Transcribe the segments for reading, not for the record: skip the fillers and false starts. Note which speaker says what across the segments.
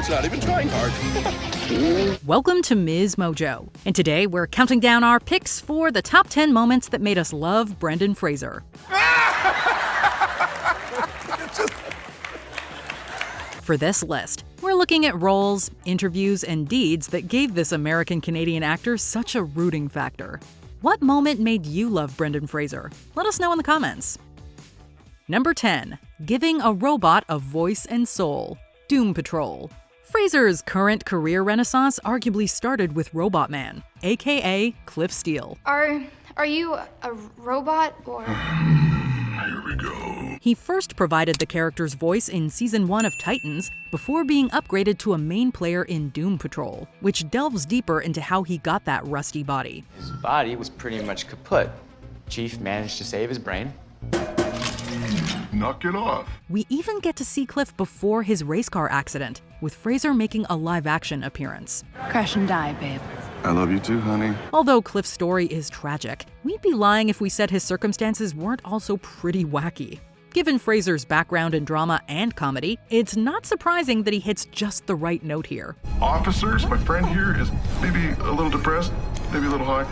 Speaker 1: It's not even trying hard.
Speaker 2: Welcome to MsMojo, and today we're counting down our picks for the top 10 moments that made us love Brendan Fraser. For this list, we're looking at roles, interviews, and deeds that gave this American-Canadian actor such a rooting factor. What moment made you love Brendan Fraser? Let us know in the comments. Number 10. Giving a robot a voice and soul. Doom Patrol. Fraser's current career renaissance arguably started with Robot Man, aka Cliff Steele.
Speaker 3: Are you a robot or?
Speaker 1: Here we go.
Speaker 2: He first provided the character's voice in Season 1 of Titans before being upgraded to a main player in Doom Patrol, which delves deeper into how he got that rusty body.
Speaker 4: His body was pretty much kaput. Chief managed to save his brain.
Speaker 1: Knock it off.
Speaker 2: We even get to see Cliff before his race car accident, with Fraser making a live-action appearance.
Speaker 5: Crash and die, babe.
Speaker 1: I love you too, honey.
Speaker 2: Although Cliff's story is tragic, we'd be lying if we said his circumstances weren't also pretty wacky. Given Fraser's background in drama and comedy, it's not surprising that he hits just the right note here.
Speaker 1: Officers, my friend here is maybe a little depressed, maybe a little high,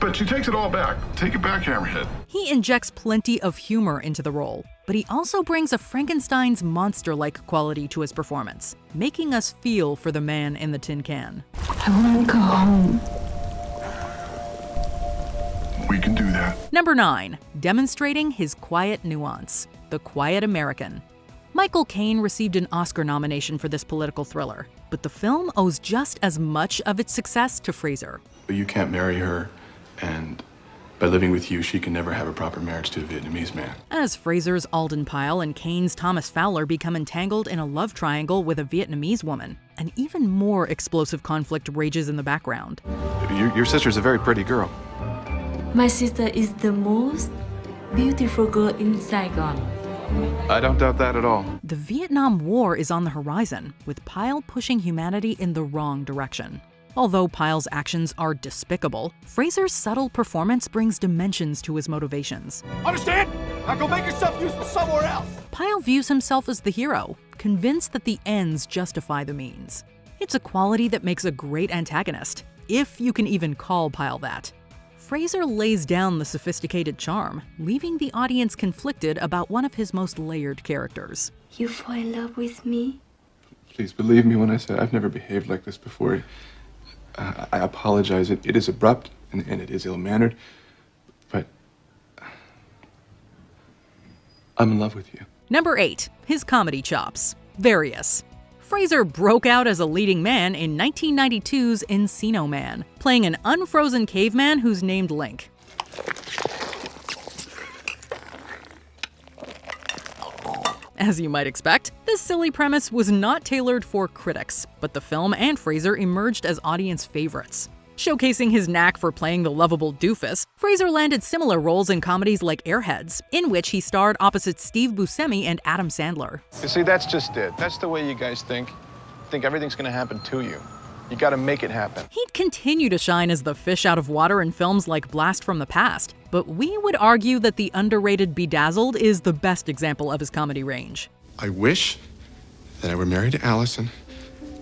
Speaker 1: but she takes it all back. Take it back, Hammerhead.
Speaker 2: He injects plenty of humor into the role, but he also brings a Frankenstein's monster-like quality to his performance, making us feel for the man in the tin can.
Speaker 5: I want to go home.
Speaker 1: We can do that.
Speaker 2: Number 9. Demonstrating his quiet nuance. The Quiet American. Michael Caine received an Oscar nomination for this political thriller, but the film owes just as much of its success to Fraser.
Speaker 6: You can't marry her, and by living with you, she can never have a proper marriage to a Vietnamese man.
Speaker 2: As Fraser's Alden Pyle and Caine's Thomas Fowler become entangled in a love triangle with a Vietnamese woman, an even more explosive conflict rages in the background.
Speaker 6: Your sister's a very pretty girl.
Speaker 7: My sister is the most beautiful girl in Saigon.
Speaker 6: I don't doubt that at all.
Speaker 2: The Vietnam War is on the horizon, with Pyle pushing humanity in the wrong direction. Although Pyle's actions are despicable, Fraser's subtle performance brings dimensions to his motivations.
Speaker 8: Understand? Now go make yourself useful somewhere else.
Speaker 2: Pyle views himself as the hero, convinced that the ends justify the means. It's a quality that makes a great antagonist, if you can even call Pyle that. Fraser lays down the sophisticated charm, leaving the audience conflicted about one of his most layered characters.
Speaker 7: You fall in love with me?
Speaker 6: Please believe me when I say I've never behaved like this before. I apologize. It is abrupt and it is ill-mannered, but I'm in love with you.
Speaker 2: Number 8. His comedy chops. Various. Fraser broke out as a leading man in 1992's Encino Man, playing an unfrozen caveman who's named Link. As you might expect, this silly premise was not tailored for critics, but the film and Fraser emerged as audience favorites. Showcasing his knack for playing the lovable doofus, Fraser landed similar roles in comedies like Airheads, in which he starred opposite Steve Buscemi and Adam Sandler.
Speaker 9: You see, that's just it. That's the way you guys think. Think everything's gonna happen to you. You gotta make it happen.
Speaker 2: He'd continue to shine as the fish out of water in films like Blast from the Past, but we would argue that the underrated Bedazzled is the best example of his comedy range.
Speaker 6: I wish that I were married to Allison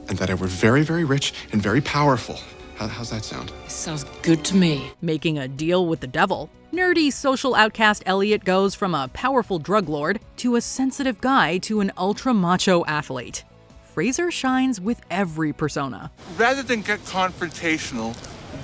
Speaker 6: and that I were very, very rich and very powerful. How's that sound?
Speaker 5: Sounds good to me.
Speaker 2: Making a deal with the devil. Nerdy social outcast Elliot goes from a powerful drug lord to a sensitive guy to an ultra-macho athlete. Fraser shines with every persona.
Speaker 10: Rather than get confrontational,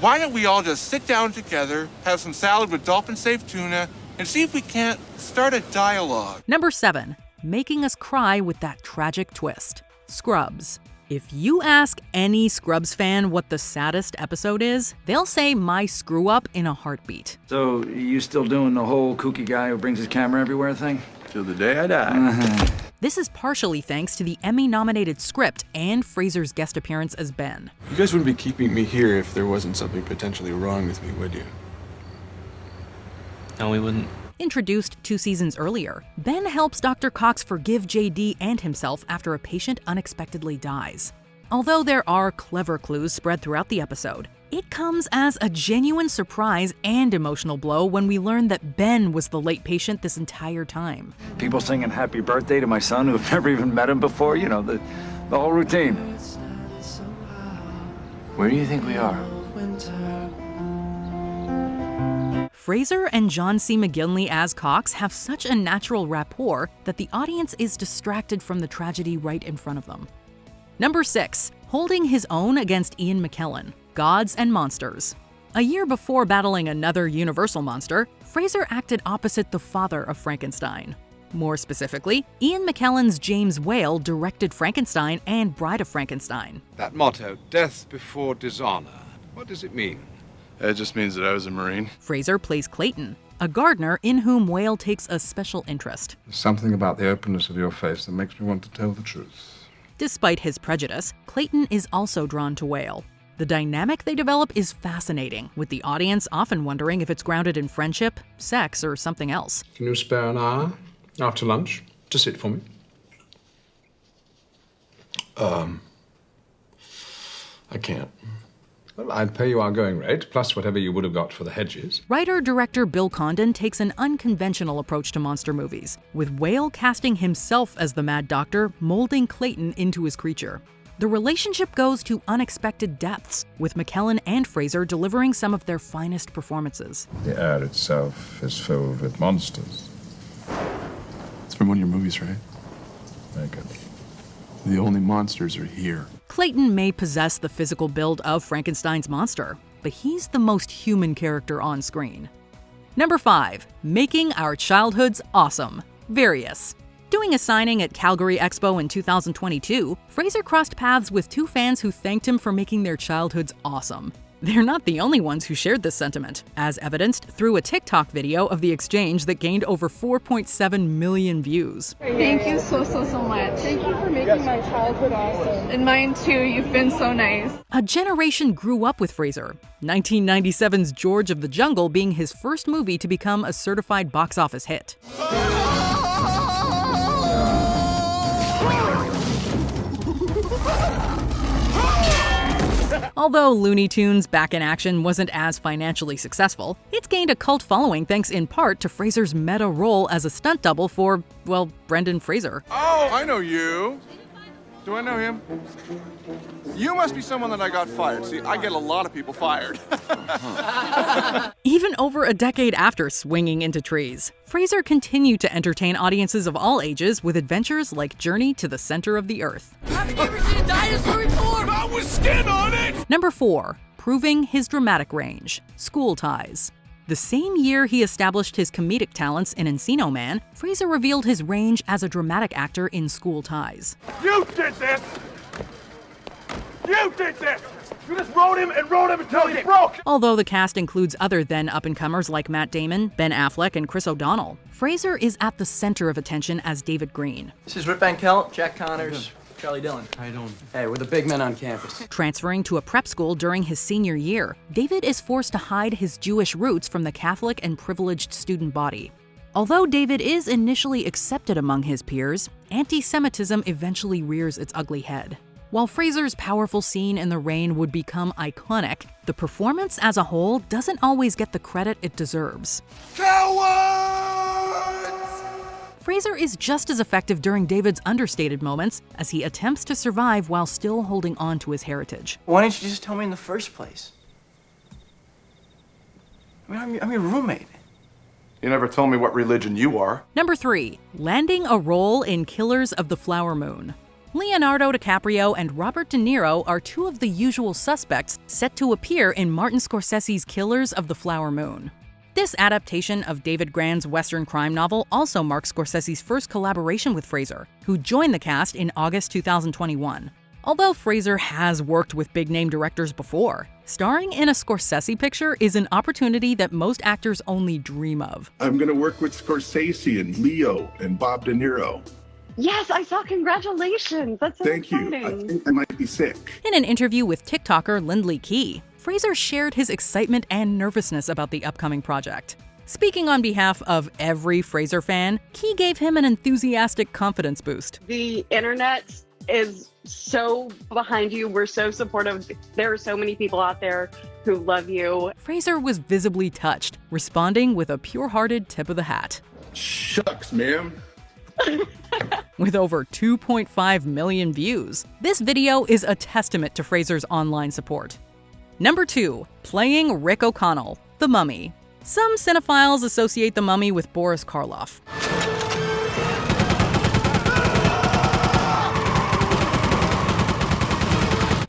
Speaker 10: why don't we all just sit down together, have some salad with dolphin-safe tuna, and see if we can't start a dialogue?
Speaker 2: Number 7. Making us cry with that tragic twist. Scrubs. If you ask any Scrubs fan what the saddest episode is, they'll say My Screw Up in a heartbeat.
Speaker 8: So, you still doing the whole kooky guy who brings his camera everywhere thing?
Speaker 6: Till the day I die.
Speaker 2: This is partially thanks to the Emmy-nominated script and Fraser's guest appearance as Ben.
Speaker 6: You guys wouldn't be keeping me here if there wasn't something potentially wrong with me, would you?
Speaker 4: No, we wouldn't.
Speaker 2: Introduced 2 seasons earlier, Ben helps Dr. Cox forgive JD and himself after a patient unexpectedly dies. Although there are clever clues spread throughout the episode, it comes as a genuine surprise and emotional blow when we learn that Ben was the late patient this entire time.
Speaker 8: People singing happy birthday to my son who have never even met him before, you know, the The whole routine. Where do you think we are?
Speaker 2: Fraser and John C. McGinley as Cox have such a natural rapport that the audience is distracted from the tragedy right in front of them. Number 6. Holding his own against Ian McKellen, Gods and Monsters. A year before battling another Universal monster, Fraser acted opposite the father of Frankenstein. More specifically, Ian McKellen's James Whale directed Frankenstein and Bride of Frankenstein.
Speaker 11: That motto, death before dishonor, what does it mean?
Speaker 1: It just means that I was a Marine.
Speaker 2: Fraser plays Clayton, a gardener in whom Whale takes a special interest.
Speaker 11: There's something about the openness of your face that makes me want to tell the truth.
Speaker 2: Despite his prejudice, Clayton is also drawn to Whale. The dynamic they develop is fascinating, with the audience often wondering if it's grounded in friendship, sex, or something else.
Speaker 11: Can you spare an hour after lunch to sit for me?
Speaker 12: I can't.
Speaker 11: Well, I'd pay you our going rate, plus whatever you would have got for the hedges.
Speaker 2: Writer-director Bill Condon takes an unconventional approach to monster movies, with Whale casting himself as the Mad Doctor, molding Clayton into his creature. The relationship goes to unexpected depths, with McKellen and Fraser delivering some of their finest performances.
Speaker 12: The air itself is filled with monsters.
Speaker 6: It's from one of your movies, right?
Speaker 12: Very good.
Speaker 6: The only monsters are here.
Speaker 2: Clayton may possess the physical build of Frankenstein's monster, but he's the most human character on screen. Number 5. Making our childhoods awesome. Various. Doing a signing at Calgary Expo in 2022, Fraser crossed paths with 2 fans who thanked him for making their childhoods awesome. They're not the only ones who shared this sentiment, as evidenced through a TikTok video of the exchange that gained over 4.7 million views.
Speaker 13: Thank you so much. Thank you for making my childhood awesome. And mine too, you've been so nice.
Speaker 2: A generation grew up with Fraser, 1997's George of the Jungle being his first movie to become a certified box office hit. Although Looney Tunes Back in Action wasn't as financially successful, it's gained a cult following thanks in part to Fraser's meta role as a stunt double for, well, Brendan Fraser.
Speaker 10: Oh, I know you. Do I know him? You must be someone that I got fired. See, I get a lot of people fired.
Speaker 2: Even over a decade after swinging into trees, Fraser continued to entertain audiences of all ages with adventures like Journey to the Center of the Earth.
Speaker 14: Haven't you ever seen a dinosaur before? Not with skin on it!
Speaker 2: Number 4. Proving his dramatic range. School Ties. The same year he established his comedic talents in Encino Man, Fraser revealed his range as a dramatic actor in School Ties.
Speaker 15: You did this! You did this! You just rode him until he broke!
Speaker 2: Although the cast includes other then up-and-comers like Matt Damon, Ben Affleck, and Chris O'Donnell, Fraser is at the center of attention as David Green.
Speaker 16: This is Rip Van Kelt, Jack Connors, Charlie Dillon. How you doing? Hey, we're the big men on campus.
Speaker 2: Transferring to a prep school during his senior year, David is forced to hide his Jewish roots from the Catholic and privileged student body. Although David is initially accepted among his peers, anti-Semitism eventually rears its ugly head. While Fraser's powerful scene in the rain would become iconic, the performance as a whole doesn't always get the credit it deserves.
Speaker 10: Cowards!
Speaker 2: Fraser is just as effective during David's understated moments as he attempts to survive while still holding on to his heritage.
Speaker 16: Why didn't you just tell me in the first place? I mean, I'm your roommate.
Speaker 1: You never told me what religion you are.
Speaker 2: Number 3. Landing a role in Killers of the Flower Moon. Leonardo DiCaprio and Robert De Niro are 2 of the usual suspects set to appear in Martin Scorsese's Killers of the Flower Moon. This adaptation of David Grann's Western crime novel also marks Scorsese's first collaboration with Fraser, who joined the cast in August 2021. Although Fraser has worked with big-name directors before, starring in a Scorsese picture is an opportunity that most actors only dream of.
Speaker 17: I'm going to work with Scorsese and Leo and Bob De Niro.
Speaker 18: Yes, I saw. Congratulations. That's so
Speaker 17: Thank
Speaker 18: exciting.
Speaker 17: you. I think I might be sick.
Speaker 2: In an interview with TikToker Lindley Key, Fraser shared his excitement and nervousness about the upcoming project. Speaking on behalf of every Fraser fan, Key gave him an enthusiastic confidence boost.
Speaker 18: The internet is so behind you. We're so supportive. There are so many people out there who love you.
Speaker 2: Fraser was visibly touched, responding with a pure-hearted tip of the hat.
Speaker 17: Shucks, ma'am.
Speaker 2: with over 2.5 million views. This video is a testament to Fraser's online support. Number 2. Playing Rick O'Connell, The Mummy. Some cinephiles associate The Mummy with Boris Karloff.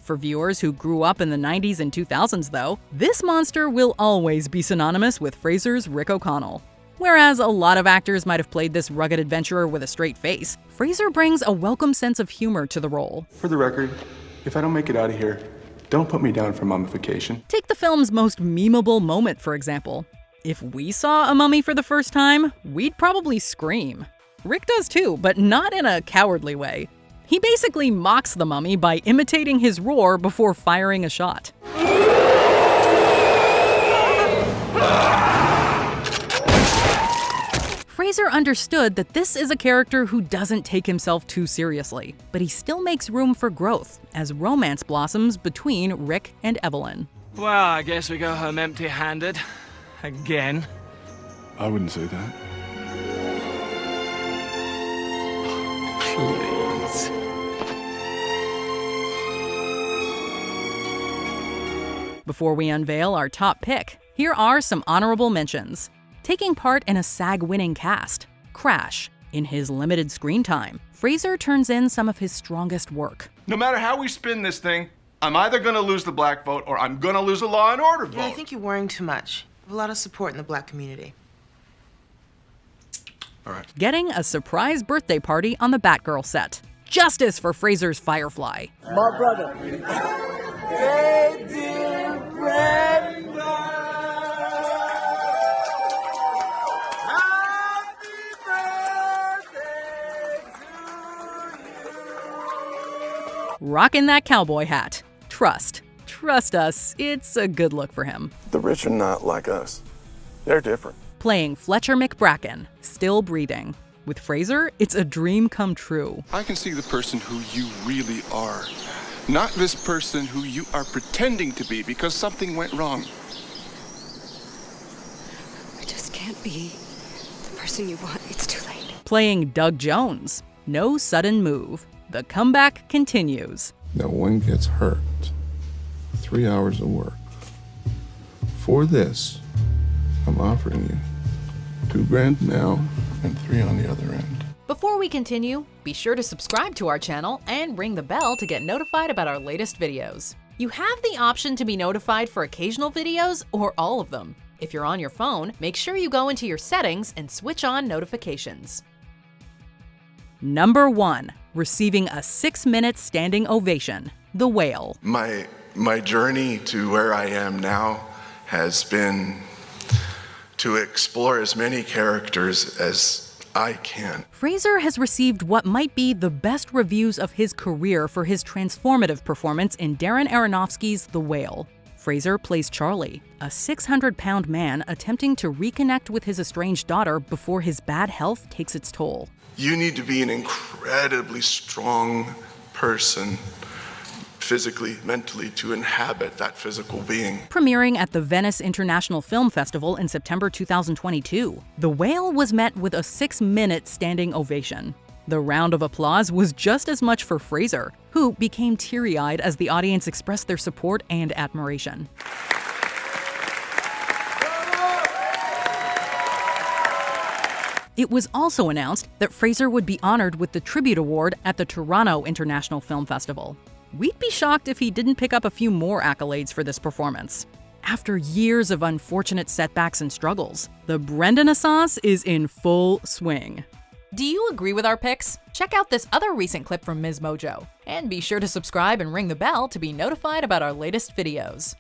Speaker 2: For viewers who grew up in the 90s and 2000s, though, this monster will always be synonymous with Fraser's Rick O'Connell. Whereas a lot of actors might have played this rugged adventurer with a straight face, Fraser brings a welcome sense of humor to the role.
Speaker 6: For the record, if I don't make it out of here, don't put me down for mummification.
Speaker 2: Take the film's most memeable moment, for example. If we saw a mummy for the first time, we'd probably scream. Rick does too, but not in a cowardly way. He basically mocks the mummy by imitating his roar before firing a shot. Fraser understood that this is a character who doesn't take himself too seriously, but he still makes room for growth as romance blossoms between Rick and Evelyn.
Speaker 19: Well, I guess we go home empty-handed. Again.
Speaker 6: I wouldn't say that.
Speaker 19: Please.
Speaker 2: Before we unveil our top pick, here are some honorable mentions. Taking part in a SAG-winning cast, Crash. In his limited screen time, Fraser turns in some of his strongest work.
Speaker 15: No matter how we spin this thing, I'm either gonna lose the black vote or I'm gonna lose a law and order vote.
Speaker 20: Yeah, I think you're worrying too much. We have a lot of support in the black community.
Speaker 15: All right.
Speaker 2: Getting a surprise birthday party on the Batgirl set. Justice for Fraser's Firefly.
Speaker 14: My brother. Hey, dear Brendan.
Speaker 2: Rocking that cowboy hat. Trust us, it's a good look for him.
Speaker 1: The rich are not like us. They're different.
Speaker 2: Playing Fletcher McBracken, Still Breathing. With Fraser, it's a dream come true.
Speaker 17: I can see the person who you really are, not this person who you are pretending to be because something went wrong.
Speaker 21: I just can't be the person you want. It's too late.
Speaker 2: Playing Doug Jones, No Sudden Move. The comeback continues.
Speaker 17: No one gets hurt. 3 hours of work. For this, I'm offering you $2,000 now and 3 on the other end.
Speaker 2: Before we continue, be sure to subscribe to our channel and ring the bell to get notified about our latest videos. You have the option to be notified for occasional videos or all of them. If you're on your phone, make sure you go into your settings and switch on notifications. Number 1. Receiving a 6-minute standing ovation, The Whale.
Speaker 17: My journey to where I am now has been to explore as many characters as I can.
Speaker 2: Fraser has received what might be the best reviews of his career for his transformative performance in Darren Aronofsky's The Whale. Fraser plays Charlie, a 600-pound man attempting to reconnect with his estranged daughter before his bad health takes its toll.
Speaker 17: You need to be an incredibly strong person, physically, mentally, to inhabit that physical being.
Speaker 2: Premiering at the Venice International Film Festival in September 2022, The Whale was met with a 6-minute standing ovation. The round of applause was just as much for Fraser, who became teary-eyed as the audience expressed their support and admiration. It was also announced that Fraser would be honored with the Tribute Award at the Toronto International Film Festival. We'd be shocked if he didn't pick up a few more accolades for this performance. After years of unfortunate setbacks and struggles, the Brendan-assance is in full swing. Do you agree with our picks? Check out this other recent clip from MsMojo, and be sure to subscribe and ring the bell to be notified about our latest videos.